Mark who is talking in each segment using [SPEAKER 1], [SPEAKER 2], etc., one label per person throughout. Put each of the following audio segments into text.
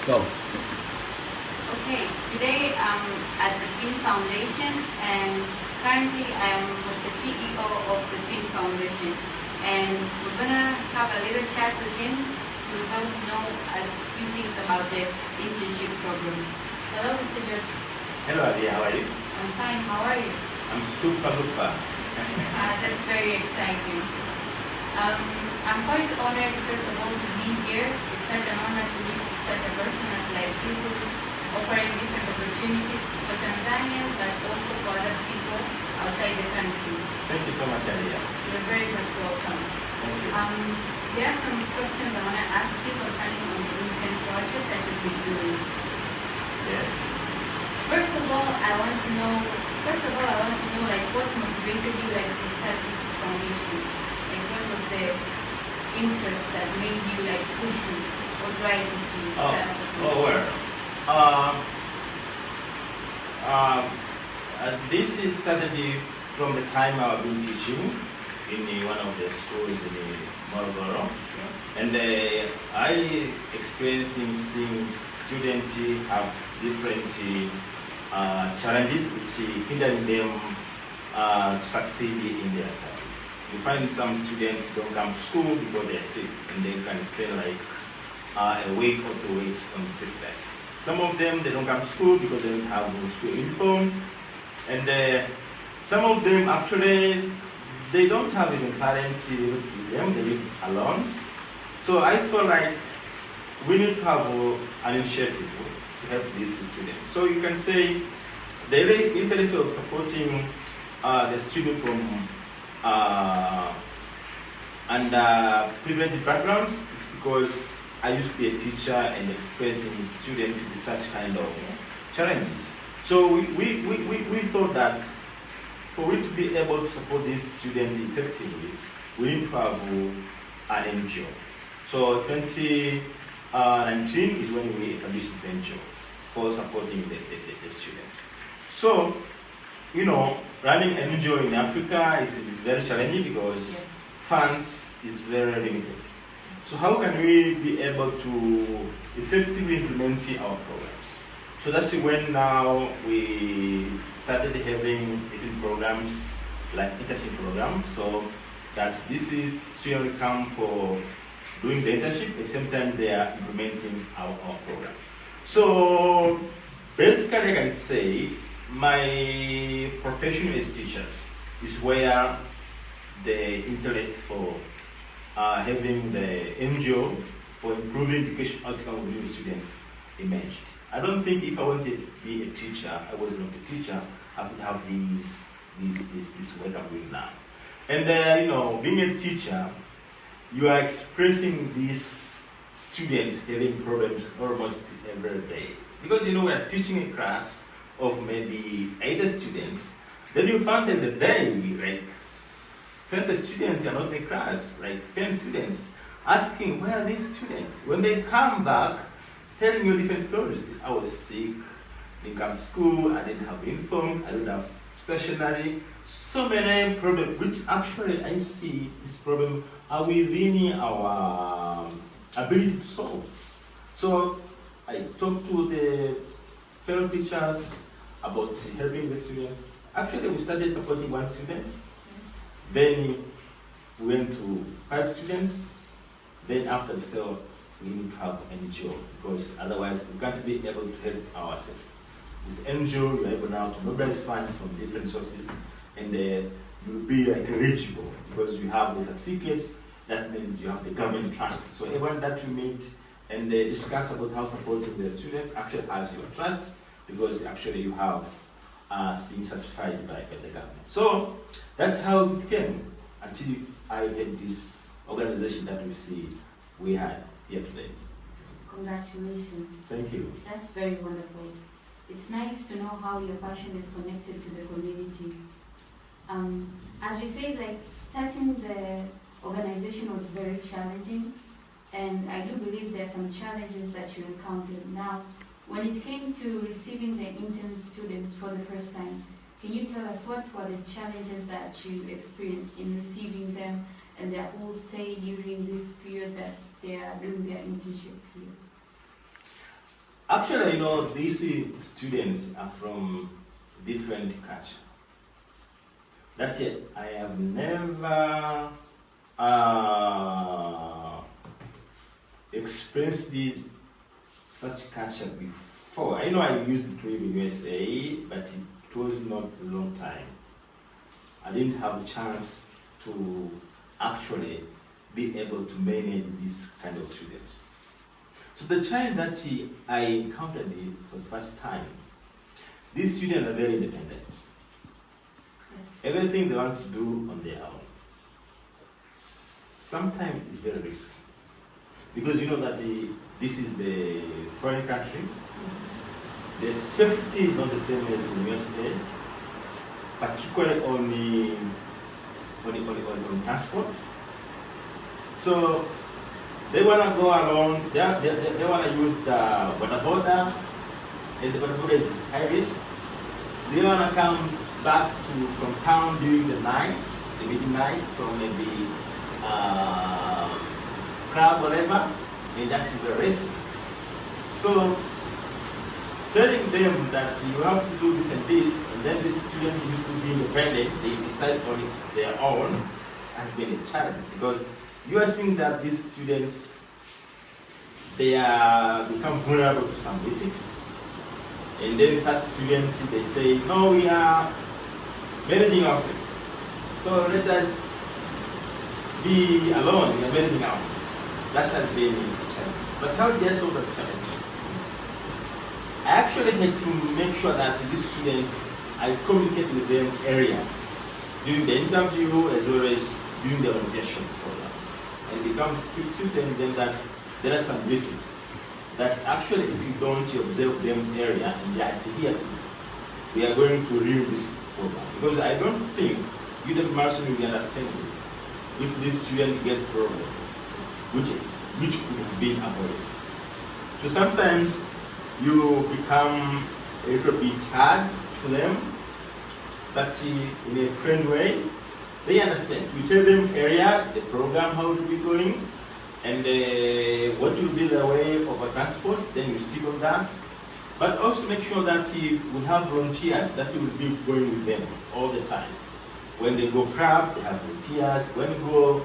[SPEAKER 1] Go.
[SPEAKER 2] Okay, today I'm at the FIEN Foundation and currently I'm with the CEO of the FIEN Foundation and we're gonna have a little chat with him to help know a few things about the internship program. Hello, Mr. George.
[SPEAKER 3] Hello, Adi. How are you?
[SPEAKER 2] I'm fine. How are you?
[SPEAKER 3] I'm super duper.
[SPEAKER 2] That's very exciting. I'm quite honored, first of all, to be here. It's such an honor to meet such a person like you who's offering different opportunities for Tanzanians, but also for other people outside the country.
[SPEAKER 3] Thank you so much, Adia.
[SPEAKER 2] You're very much welcome.
[SPEAKER 3] Thank you.
[SPEAKER 2] There are some questions I want to ask you concerning on the intern project that you've been doing.
[SPEAKER 3] Yes.
[SPEAKER 2] First of all, I want to know like what motivated you like to start this foundation? Like what was the interest that made you like push you or drive you to start the foundation?
[SPEAKER 3] This is started from the time I've been teaching in one of the schools in Morogoro.
[SPEAKER 2] Yes.
[SPEAKER 3] And I experiencing seeing students have different challenges which hindering them to succeed in their studies. You find some students don't come to school because they're sick and they can spend like a week or 2 weeks on sick bed. Some of them, they don't come to school because they don't have no school uniform. And some of them actually, they don't have even parents with them, they live alone. So I feel like we need to have an initiative to help these students. So you can say the interest of supporting the students from underprivileged backgrounds is because I used to be a teacher and expressing students with such kind of challenges. So we thought that for we to be able to support these students effectively, we need to have an NGO. So 2019 is when we established this NGO for supporting the students. So, you know, running an NGO in Africa is very challenging because funds is very limited. So how can we be able to effectively implement our programs? So that's when now we started having different programs like internship programs, so that this is students come for doing the internship, at the same time they are implementing our program. So basically I can say my profession as teachers is where the interest for having the NGO for improving education outcome of the students emerged. I don't think if I wanted to be a teacher, I was not a teacher, I would have this work I'm doing now. And you know, being a teacher, you are expressing these students having problems almost every day. Because you know, we are teaching a class of maybe 80 students, then you find there's a day, like 20 students are not in class, like 10 students, asking, where are these students? When they come back, telling you different stories. I was sick, didn't come to school, I didn't have uniform, I didn't have stationery, so many problems, which actually I see this problem are within our ability to solve. So I talked to the fellow teachers about helping the students. Actually, we started supporting one student.
[SPEAKER 2] Yes.
[SPEAKER 3] Then we went to 5 students. Then after we said, we need to have an NGO because otherwise we can't be able to help ourselves. With NGO, you're able now to mobilize funds from different sources and you'll be like eligible because you have the certificates. That means you have the government trust. So everyone that you meet and discuss about how supporting the students actually has your trust because actually you have been certified by the government. So that's how it came until I had this organization that we see we had here today.
[SPEAKER 2] Congratulations.
[SPEAKER 3] Thank you.
[SPEAKER 2] That's very wonderful. It's nice to know how your passion is connected to the community. As you say, like starting the organization was very challenging, and I do believe there are some challenges that you encountered. Now, when it came to receiving the intern students for the first time, can you tell us what were the challenges that you experienced in receiving them and their whole stay during this period that they are doing their internship here?
[SPEAKER 3] Actually, you know, these students are from different culture. That I have never experienced such culture before. I know I used to live in USA, but it was not a long time. I didn't have a chance to actually be able to manage this kind of students. So the time that I encountered it for the first time, these students are very independent.
[SPEAKER 2] Yes.
[SPEAKER 3] Everything they want to do on their own. Sometimes it's very risky. Because you know that this is the foreign country. The safety is not the same as in USA, particularly on transport. So they want to go along, they want to use the border, and the border is high risk. They want to come back from town during the night, the midnight, from maybe club, whatever, and that's very risky. So telling them that you have to do this and then this student used to be independent, they decide on their own, has been a challenge because you are seeing that these students, they become vulnerable to some basics, and then such students, they say, no, we are managing ourselves, so let us be alone, we are managing ourselves. That has been a challenge. But how did I solve that challenge? I actually had to make sure that these students, I communicate with them earlier, during the interview as well as during the orientation program. And it becomes to them that there are some risks that actually if you don't observe them earlier and they adhere to, we are going to ruin this program. Because I don't think you the person will be understanding if this student get problem, which could have been avoided. So sometimes you become a little bit hard to them, but in a friendly way, they understand. We tell them area, the program, how it will be going, and what will be the way of a transport, then you stick on that. But also make sure that we have volunteers that will be going with them all the time. When they go crab, they have volunteers. When you go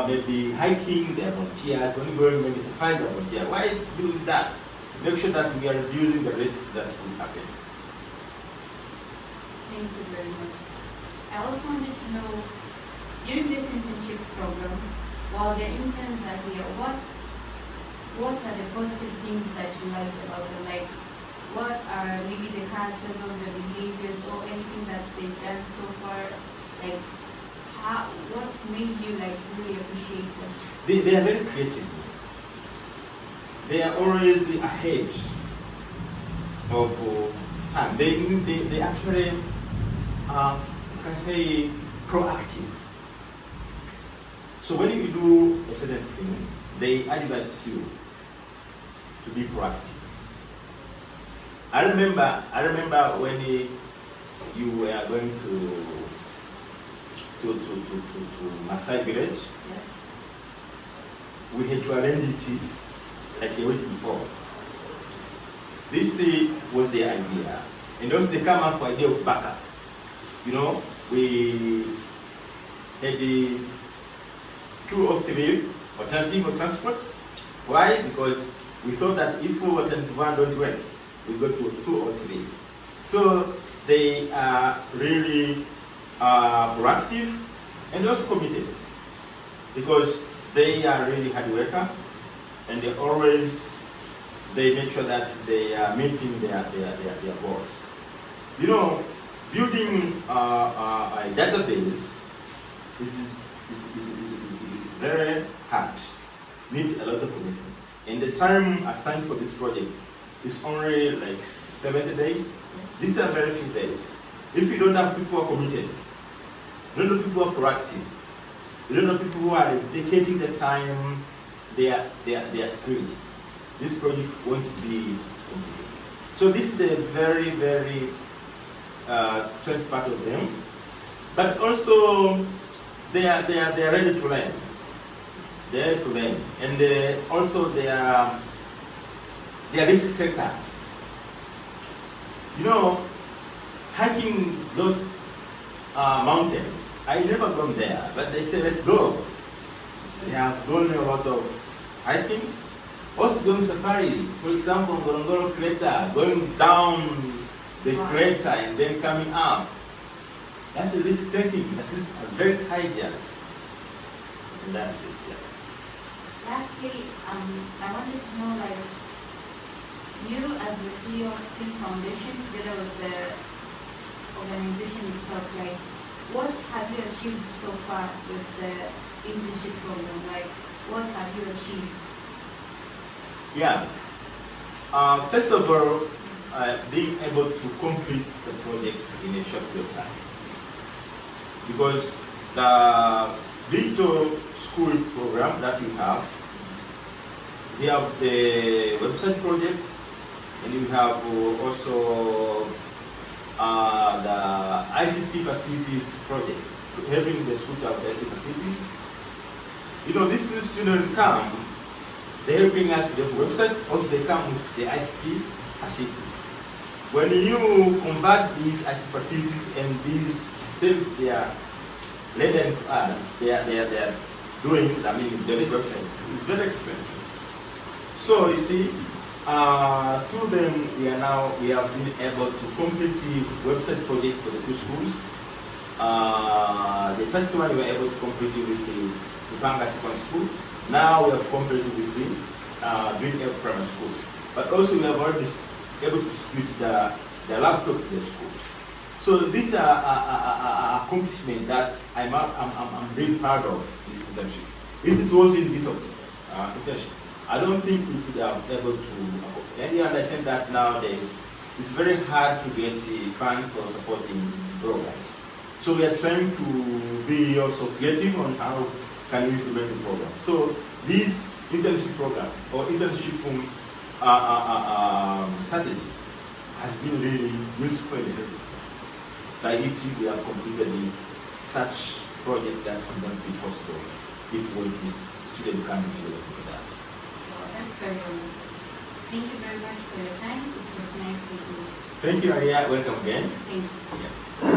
[SPEAKER 3] maybe hiking, they have volunteers. When you go maybe safari, they have volunteers. Why doing that? Make sure that we are reducing the risk that will happen.
[SPEAKER 2] Thank you very much. I also wanted to know, during this internship program, while the interns are here, what are the positive things that you like about them? Like, what are maybe the characters or the behaviors or anything that they've done so far? Like, what made you like really appreciate them?
[SPEAKER 3] They are very creative. They are always ahead of time. They actually you can say proactive. So when you do a certain thing, they advise you to be proactive. I remember when you were going to Maasai village.
[SPEAKER 2] Yes.
[SPEAKER 3] We had to arrange it like a week before. This was the idea, and also they come up for idea of backup. You know, we had 2 or 3 alternative transport. Why? Because we thought that if alternative one don't work, we go to 2 or 3. So they are really proactive and also committed because they are really hard worker and they make sure that they are meeting their goals. You know, building a database is very hard, needs a lot of commitment. And the time assigned for this project is only like 70 days.
[SPEAKER 2] Yes.
[SPEAKER 3] These are very few days. If you don't have people who are committed, you don't have people who are proactive, you don't have people who are dedicating the time, their skills, this project won't be completed. So this is the very, very strength part of them. But also they are ready to learn. They're ready to learn. And also they are they are risk taker. You know, hiking those mountains, I never gone there, but they say let's go. They have done a lot of hikings, also doing safaris. For example, Ngorongoro crater, going down the crater and then coming up. That's a risk taking. That's a very high chance. And that's it. Yeah.
[SPEAKER 2] Lastly, I wanted to know, like, you as the CEO of FIEN Foundation, together with the organization itself, like, what have you achieved so far with the internship program? Like, what have you achieved?
[SPEAKER 3] Yeah. First of all, being able to complete the projects in a short period of time. Because the digital school program that we have the website projects, and we have also the ICT facilities project, helping the school to have the ICT facilities. You know, these students come, they're helping us with the website, also they come with the ICT facility. When you convert these ICT facilities and these services they are lending to us, they are doing, the website, it's very expensive. So you see, through them we have been able to complete the website project for the two schools. The first one we were able to complete it with the Panga Secondary School. Now we have completed with the Green Air Primary School. But also we have already able to split the laptop to the schools. So these are accomplishment that I'm really proud of this internship. If it wasn't this internship, I don't think we could have able to. And you understand that nowadays it's very hard to get a fund for supporting programs. So we are trying to be also creative on how can we implement the program. So this internship program or internship strategy has been really useful and helpful. By it, we have completed such project that could not be possible if we student can't be able to do that.
[SPEAKER 2] Well, that's very good. Thank you very much for your time. It was nice meeting you.
[SPEAKER 3] Thank you, Aria. Welcome again.
[SPEAKER 2] Thank you.
[SPEAKER 3] Yeah.